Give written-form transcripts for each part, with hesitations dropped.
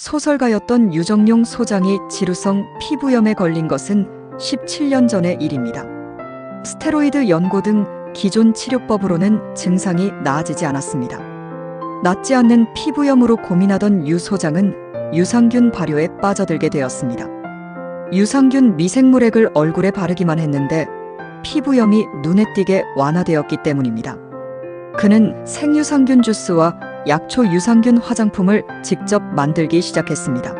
소설가였던 유정룡 소장이 지루성 피부염에 걸린 것은 17년 전의 일입니다. 스테로이드 연고 등 기존 치료법으로는 증상이 나아지지 않았습니다. 낫지 않는 피부염으로 고민하던 유 소장은 유산균 발효에 빠져들게 되었습니다. 유산균 미생물액을 얼굴에 바르기만 했는데 피부염이 눈에 띄게 완화되었기 때문입니다. 그는 생유산균 주스와 약초 유산균 화장품을 직접 만들기 시작했습니다.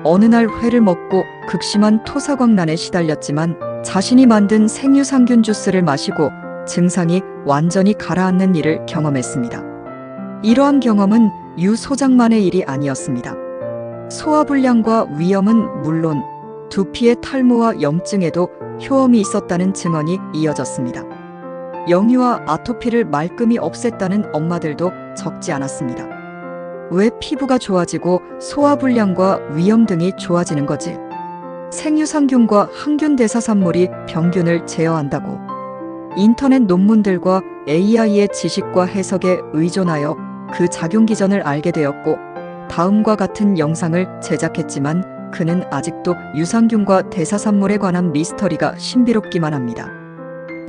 어느 날 회를 먹고 극심한 토사광난에 시달렸지만 자신이 만든 생유산균 주스를 마시고 증상이 완전히 가라앉는 일을 경험했습니다. 이러한 경험은 유 소장만의 일이 아니었습니다. 소화불량과 위염은 물론 두피의 탈모와 염증에도 효험이 있었다는 증언이 이어졌습니다. 영유아 아토피를 말끔히 없앴다는 엄마들도 적지 않았습니다. 왜 피부가 좋아지고 소화불량과 위염 등이 좋아지는 거지? 생유산균과 항균대사산물이 병균을 제어한다고. 인터넷 논문들과 AI의 지식과 해석에 의존하여 그 작용 기전을 알게 되었고 다음과 같은 영상을 제작했지만 그는 아직도 유산균과 대사산물에 관한 미스터리가 신비롭기만 합니다.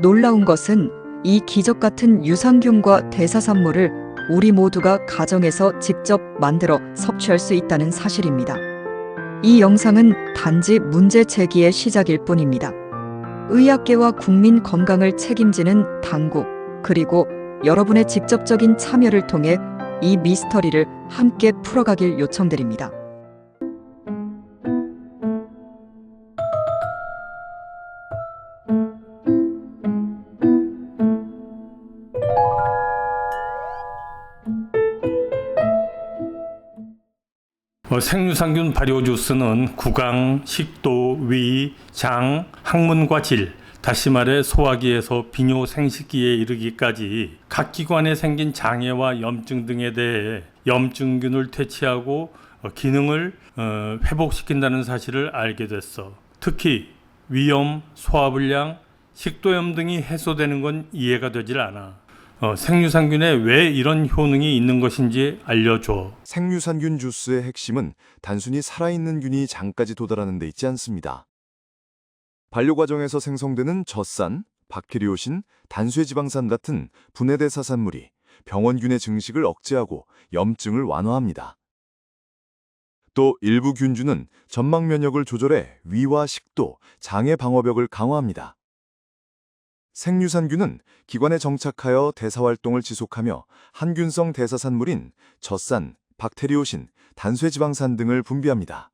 놀라운 것은 이 기적 같은 유산균과 대사산물을 우리 모두가 가정에서 직접 만들어 섭취할 수 있다는 사실입니다. 이 영상은 단지 문제 제기의 시작일 뿐입니다. 의학계와 국민 건강을 책임지는 당국, 그리고 여러분의 직접적인 참여를 통해 이 미스터리를 함께 풀어가길 요청드립니다. 생유산균 발효 주스는 구강, 식도, 위, 장, 항문과 질, 다시 말해 소화기에서 비뇨 생식기에 이르기까지 각 기관에 생긴 장애와 염증 등에 대해 염증균을 퇴치하고 기능을 회복시킨다는 사실을 알게 됐어. 특히 위염, 소화불량, 식도염 등이 해소되는 건 이해가 되질 않아. 생유산균에 왜 이런 효능이 있는 것인지 알려줘. 생유산균 주스의 핵심은 단순히 살아있는 균이 장까지 도달하는 데 있지 않습니다. 반려 과정에서 생성되는 젖산, 바케리오신, 단수해지방산 같은 분해대사산물이 병원균의 증식을 억제하고 염증을 완화합니다. 또 일부 균주는 점막 면역을 조절해 위와 식도, 장의 방어벽을 강화합니다. 생유산균은 기관에 정착하여 대사활동을 지속하며 항균성 대사산물인 젖산, 박테리오신, 단수해지방산 등을 분비합니다.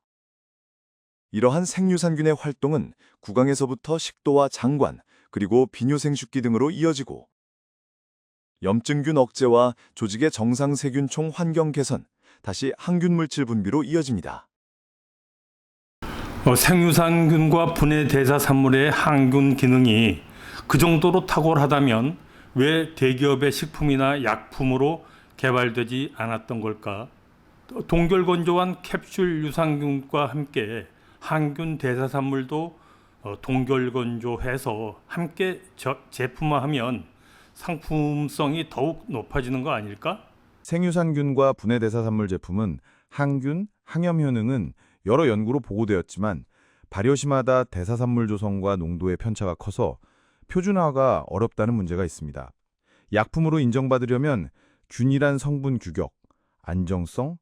이러한 생유산균의 활동은 구강에서부터 식도와 장관, 그리고 비뇨생식기 등으로 이어지고 염증균 억제와 조직의 정상 세균총 환경 개선, 다시 항균물질 분비로 이어집니다. 생유산균과 분해대사산물의 항균 기능이 그 정도로 탁월하다면 왜 대기업의 식품이나 약품으로 개발되지 않았던 걸까? 동결건조한 캡슐 유산균과 함께 항균 대사산물도 동결건조해서 함께 제품화하면 상품성이 더욱 높아지는 거 아닐까? 생유산균과 분해대사산물 제품은 항균, 항염 효능은 여러 연구로 보고되었지만 발효시마다 대사산물 조성과 농도의 편차가 커서 표준화가 어렵다는 문제가 있습니다. 약품으로 인정받으려면 균일한 성분 규격, 안정성,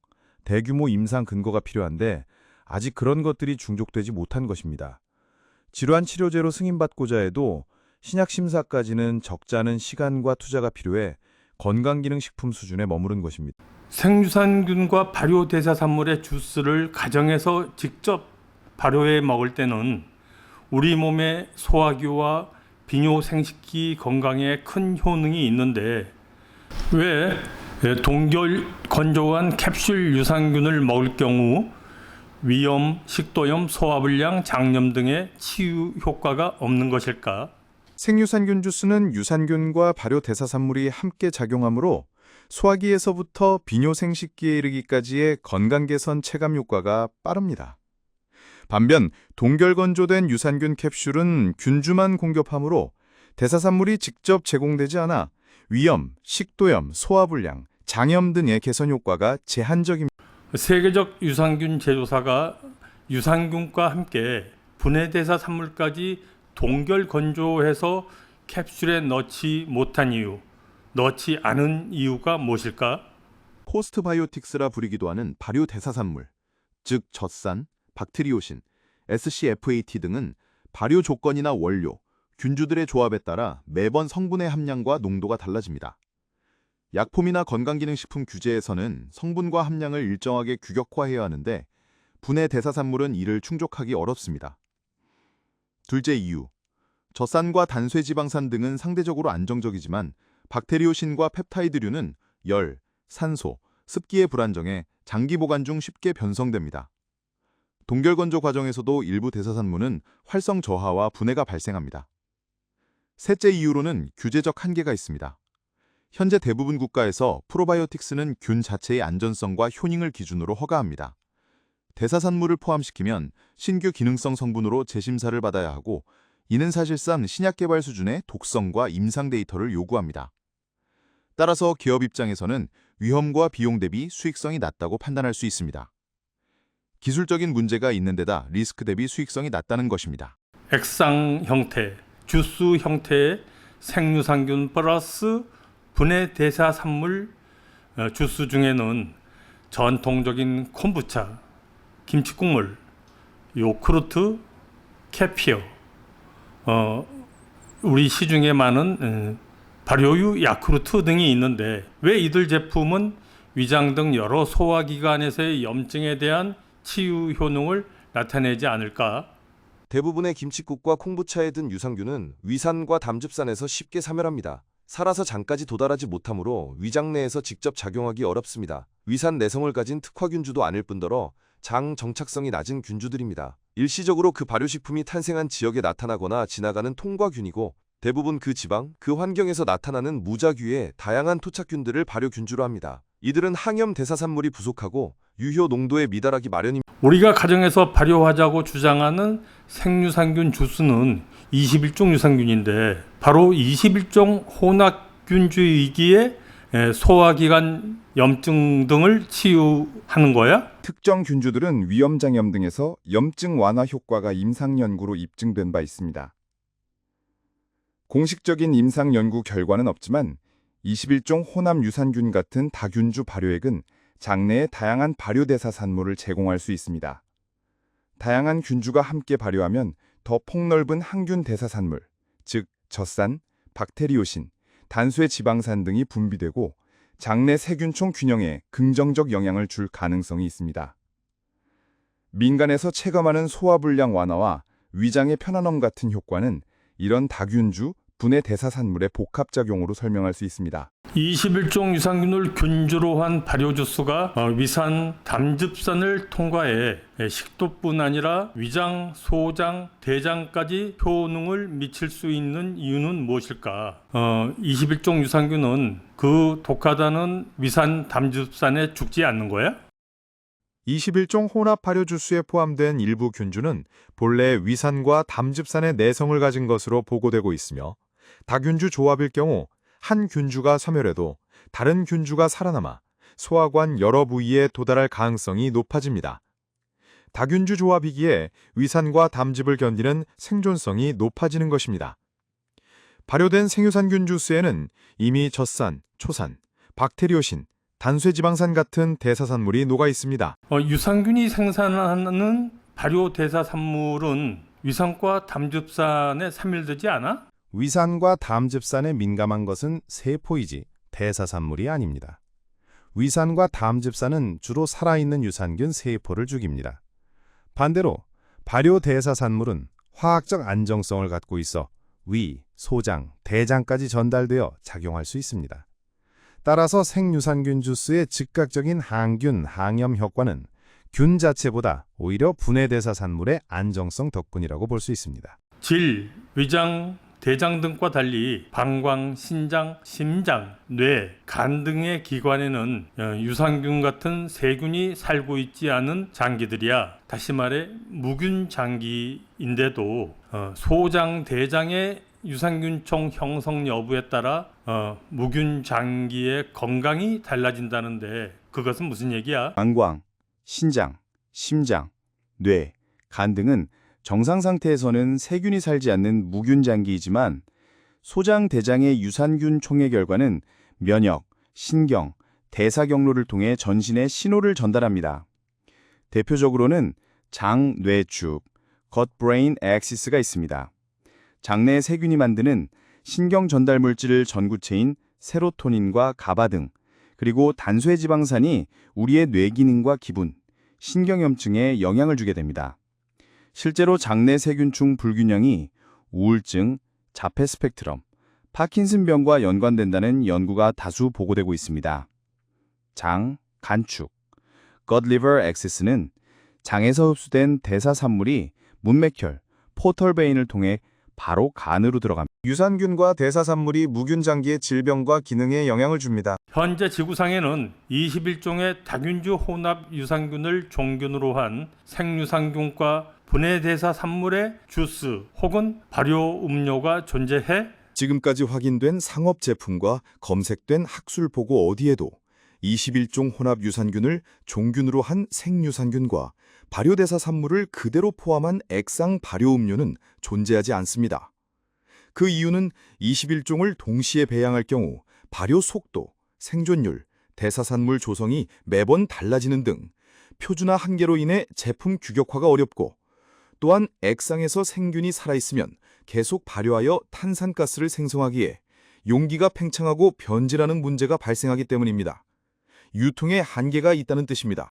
대규모 임상 근거가 필요한데 아직 그런 것들이 충족되지 못한 것입니다. 질환 치료제로 승인받고자 해도 신약 심사까지는 적지 않은 시간과 투자가 필요해 건강기능식품 수준에 머무른 것입니다. 생유산균과 발효대사산물의 주스를 가정에서 직접 발효해 먹을 때는 우리 몸의 소화기와 비뇨생식기 건강에 큰 효능이 있는데 왜 동결 건조한 캡슐 유산균을 먹을 경우 위염, 식도염, 소화불량, 장염 등의 치유 효과가 없는 것일까? 생유산균 주스는 유산균과 발효대사산물이 함께 작용하므로 소화기에서부터 비뇨생식기에 이르기까지의 건강 개선 체감 효과가 빠릅니다. 반면 동결건조된 유산균 캡슐은 균주만 공급하므로 대사산물이 직접 제공되지 않아 위염, 식도염, 소화불량, 장염 등의 개선 효과가 제한적입니다. 세계적 유산균 제조사가 유산균과 함께 분해대사 산물까지 동결 건조해서 캡슐에 넣지 못한 이유, 넣지 않은 이유가 무엇일까? 포스트바이오틱스라 부르기도 하는 발효 대사산물, 즉 젖산, 박테리오신, SCFAT 등은 발효 조건이나 원료, 균주들의 조합에 따라 매번 성분의 함량과 농도가 달라집니다. 약품이나 건강기능식품 규제에서는 성분과 함량을 일정하게 규격화해야 하는데 분해 대사산물은 이를 충족하기 어렵습니다. 둘째 이유, 젖산과 단쇠지방산 등은 상대적으로 안정적이지만 박테리오신과 펩타이드류는 열, 산소, 습기에 불안정해 장기 보관 중 쉽게 변성됩니다. 동결건조 과정에서도 일부 대사산물은 활성 저하와 분해가 발생합니다. 셋째 이유로는 규제적 한계가 있습니다. 현재 대부분 국가에서 프로바이오틱스는 균 자체의 안전성과 효능을 기준으로 허가합니다. 대사산물을 포함시키면 신규 기능성 성분으로 재심사를 받아야 하고 이는 사실상 신약 개발 수준의 독성과 임상 데이터를 요구합니다. 따라서 기업 입장에서는 위험과 비용 대비 수익성이 낮다고 판단할 수 있습니다. 기술적인 문제가 있는 데다 리스크 대비 수익성이 낮다는 것입니다. 액상 형태, 주스 형태의 생유산균 플러스 분해 대사산물 주스 중에는 전통적인 콤부차, 김치국물, 요크루트, 케피어, 우리 시중에 많은 발효유, 야쿠르트 등이 있는데 왜 이들 제품은 위장 등 여러 소화기관에서의 염증에 대한 치유 효능을 나타내지 않을까? 대부분의 김칫국과 콩부차에 든 유산균은 위산과 담즙산에서 쉽게 사멸합니다. 살아서 장까지 도달하지 못하므로 위장 내에서 직접 작용하기 어렵습니다. 위산 내성을 가진 특화균주도 아닐 뿐더러 장 정착성이 낮은 균주들입니다. 일시적으로 그 발효식품이 탄생한 지역에 나타나거나 지나가는 통과균이고 대부분 그 지방, 그 환경에서 나타나는 무작위의 다양한 토착균들을 발효균주로 합니다. 이들은 항염 대사산물이 부족하고 유효 농도에 미달하기 마련입니다. 우리가 가정에서 발효하자고 주장하는 생유산균 주스는 21종 유산균인데 바로 21종 혼합균주이기에 소화기관 염증 등을 치유하는 거야? 특정 균주들은 위험장염 등에서 염증 완화 효과가 임상 연구로 입증된 바 있습니다. 공식적인 임상 연구 결과는 없지만 21종 혼합 유산균 같은 다균주 발효액은 장내에 다양한 발효대사 산물을 제공할 수 있습니다. 다양한 균주가 함께 발효하면 더 폭넓은 항균 대사산물, 즉 젖산, 박테리오신, 단수의 지방산 등이 분비되고 장내 세균총 균형에 긍정적 영향을 줄 가능성이 있습니다. 민간에서 체감하는 소화불량 완화와 위장의 편안함 같은 효과는 이런 다균주, 분해 대사산물의 복합작용으로 설명할 수 있습니다. 21종 유산균을 균주로 한 발효 주스가 위산, 담즙산을 통과해 식도뿐 아니라 위장, 소장, 대장까지 효능을 미칠 수 있는 이유는 무엇일까? 21종 유산균은 그 독하다는 위산, 담즙산에 죽지 않는 거야? 21종 혼합 발효 주스에 포함된 일부 균주는 본래 위산과 담즙산의 내성을 가진 것으로 보고되고 있으며 다균주 조합일 경우 한 균주가 소멸해도 다른 균주가 살아남아 소화관 여러 부위에 도달할 가능성이 높아집니다. 다균주 조합이기에 위산과 담즙을 견디는 생존성이 높아지는 것입니다. 발효된 생유산균 주스에는 이미 젖산, 초산, 박테리오신, 단쇠지방산 같은 대사산물이 녹아 있습니다. 유산균이 생산하는 발효 대사산물은 위산과 담즙산에 함유되지 않아? 위산과 담즙산에 민감한 것은 세포이지 대사산물이 아닙니다. 위산과 담즙산은 주로 살아있는 유산균 세포를 죽입니다. 반대로 발효 대사산물은 화학적 안정성을 갖고 있어 위, 소장, 대장까지 전달되어 작용할 수 있습니다. 따라서 생유산균 주스의 즉각적인 항균, 항염 효과는 균 자체보다 오히려 분해 대사산물의 안정성 덕분이라고 볼 수 있습니다. 질, 위장, 대장 등과 달리 방광, 신장, 심장, 뇌, 간 등의 기관에는 유산균 같은 세균이 살고 있지 않은 장기들이야. 다시 말해 무균 장기인데도 소장, 대장의 유산균총 형성 여부에 따라 무균 장기의 건강이 달라진다는데 그것은 무슨 얘기야? 방광, 신장, 심장, 뇌, 간 등은 정상 상태에서는 세균이 살지 않는 무균 장기이지만 소장 대장의 유산균 총회 결과는 면역, 신경, 대사 경로를 통해 전신에 신호를 전달합니다. 대표적으로는 장, 뇌 축, gut-brain axis가 있습니다. 장내의 세균이 만드는 신경 전달 물질 전구체인 세로토닌과 가바 등, 그리고 단수의 지방산이 우리의 뇌 기능과 기분, 신경염증에 영향을 주게 됩니다. 실제로 장내 세균충 불균형이 우울증, 자폐 스펙트럼, 파킨슨병과 연관된다는 연구가 다수 보고되고 있습니다. 장, 간축, gut-liver axis는 장에서 흡수된 대사산물이 문맥혈, 포털베인을 통해 바로 간으로 들어갑니다. 유산균과 대사산물이 무균 장기의 질병과 기능에 영향을 줍니다. 현재 지구상에는 21종의 다균주 혼합 유산균을 종균으로 한 생유산균과 분해대사 산물의 주스 혹은 발효 음료가 존재해 지금까지 확인된 상업 제품과 검색된 학술 보고 어디에도 21종 혼합 유산균을 종균으로 한 생유산균과 발효대사 산물을 그대로 포함한 액상 발효 음료는 존재하지 않습니다. 그 이유는 21종을 동시에 배양할 경우 발효 속도, 생존율, 대사산물 조성이 매번 달라지는 등 표준화 한계로 인해 제품 규격화가 어렵고, 또한 액상에서 생균이 살아있으면 계속 발효하여 탄산가스를 생성하기에 용기가 팽창하고 변질하는 문제가 발생하기 때문입니다. 유통에 한계가 있다는 뜻입니다.